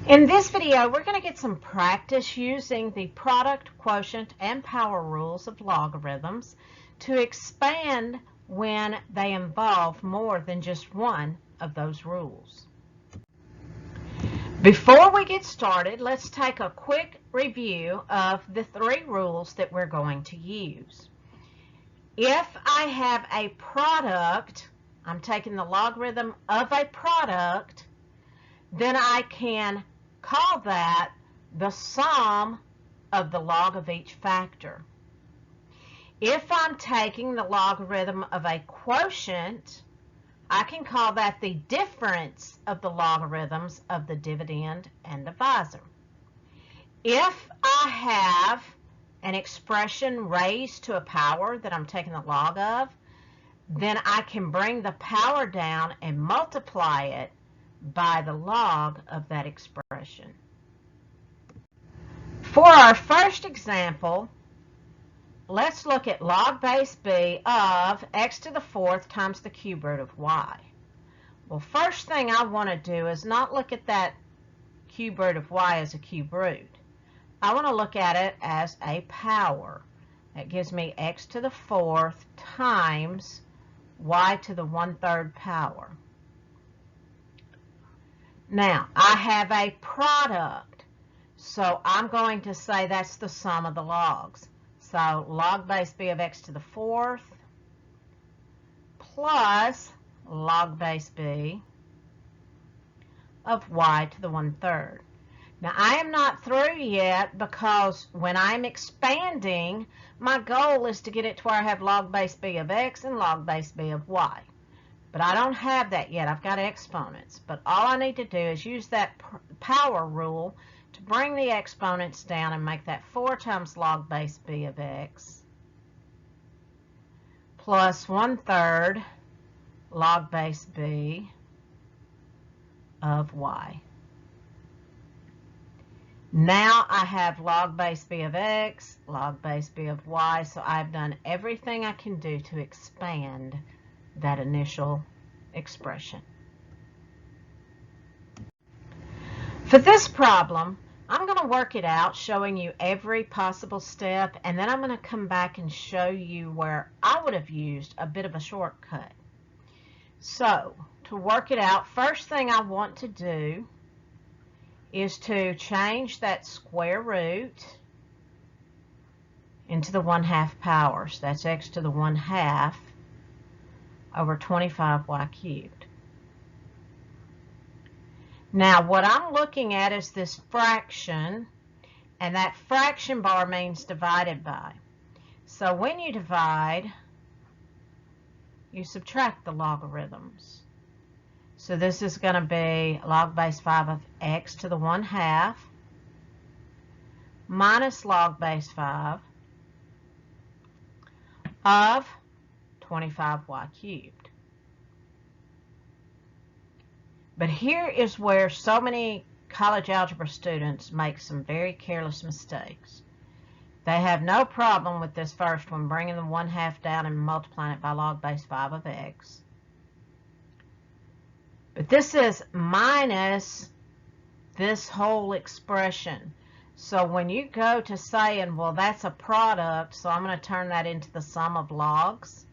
In this video, we're going to get some practice using the product, quotient, and power rules of logarithms to expand when they involve more than just one of those rules. Before we get started, let's take a quick review of the three rules that we're going to use. If I have a product, I'm taking the logarithm of a product, then I can call that the sum of the log of each factor. If I'm taking the logarithm of a quotient, I can call that the difference of the logarithms of the dividend and divisor. If I have an expression raised to a power that I'm taking the log of, then I can bring the power down and multiply it by the log of that expression. For our first example, let's look at log base b of x to the fourth times the cube root of y. Well, first thing I want to do is not look at that cube root of y as a cube root. I want to look at it as a power. That gives me x to the fourth times y to the 1/3 power. Now, I have a product, so I'm going to say that's the sum of the logs. So log base b of x to the fourth plus log base b of y to the 1/3. Now, I am not through yet because when I'm expanding, my goal is to get it to where I have log base b of x and log base b of y. But I don't have that yet. I've got exponents. But all I need to do is use that power rule to bring the exponents down and make that 4 times log base b of x plus 1/3 log base b of y. Now I have log base b of x, log base b of y, so I've done everything I can do to expand that initial expression. For this problem, I'm going to work it out, showing you every possible step, and then I'm going to come back and show you where I would have used a bit of a shortcut. So, to work it out, first thing I want to do is to change that square root into the 1/2 power. So that's x to the 1/2 over 25y cubed. Now, what I'm looking at is this fraction, and that fraction bar means divided by. So when you divide, you subtract the logarithms. So this is going to be log base 5 of x to the 1/2 minus log base 5 of 25y cubed. But here is where so many college algebra students make some very careless mistakes. They have no problem with this first one, bringing the 1/2 down and multiplying it by log base 5 of x. But this is minus this whole expression. So when you go to saying, well, that's a product, so I'm going to turn that into the sum of logs.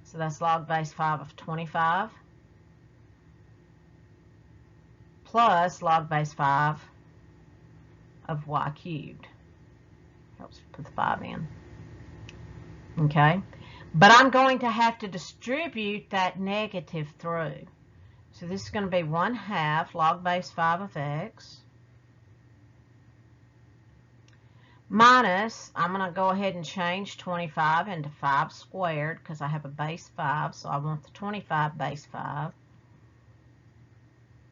So that's log base 5 of 25 plus log base 5 of y cubed. Helps put the 5 in. Okay? But I'm going to have to distribute that negative through. So this is going to be 1/2 log base 5 of x minus, I'm going to go ahead and change 25 into 5 squared because I have a base 5, so I want the 25 base 5.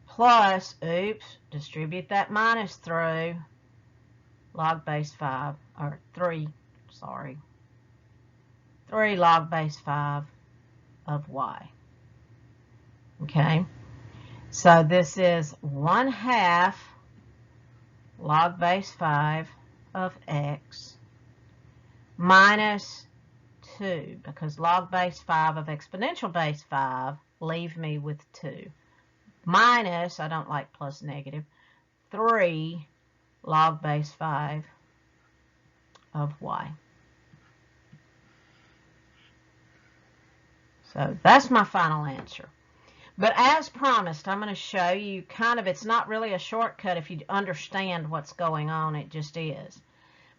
Plus, distribute that minus through log base 5, or 3 log base 5 of y. Okay, so this is 1/2 log base 5 of x minus 2, because log base 5 of exponential base 5 leave me with 2, minus, I don't like plus negative, 3 log base 5 of y. So that's my final answer. But as promised, I'm going to show you kind of, it's not really a shortcut if you understand what's going on, it just is.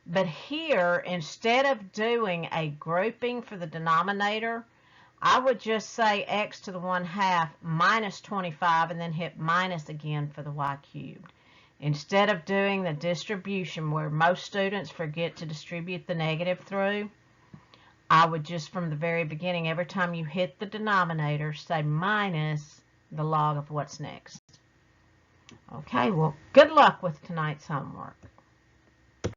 But here, instead of doing a grouping for the denominator, I would just say x to the 1/2 minus 25 and then hit minus again for the y cubed. Instead of doing the distribution where most students forget to distribute the negative through, I would just from the very beginning, every time you hit the denominator, say minus the log of what's next. Okay, well, good luck with tonight's homework.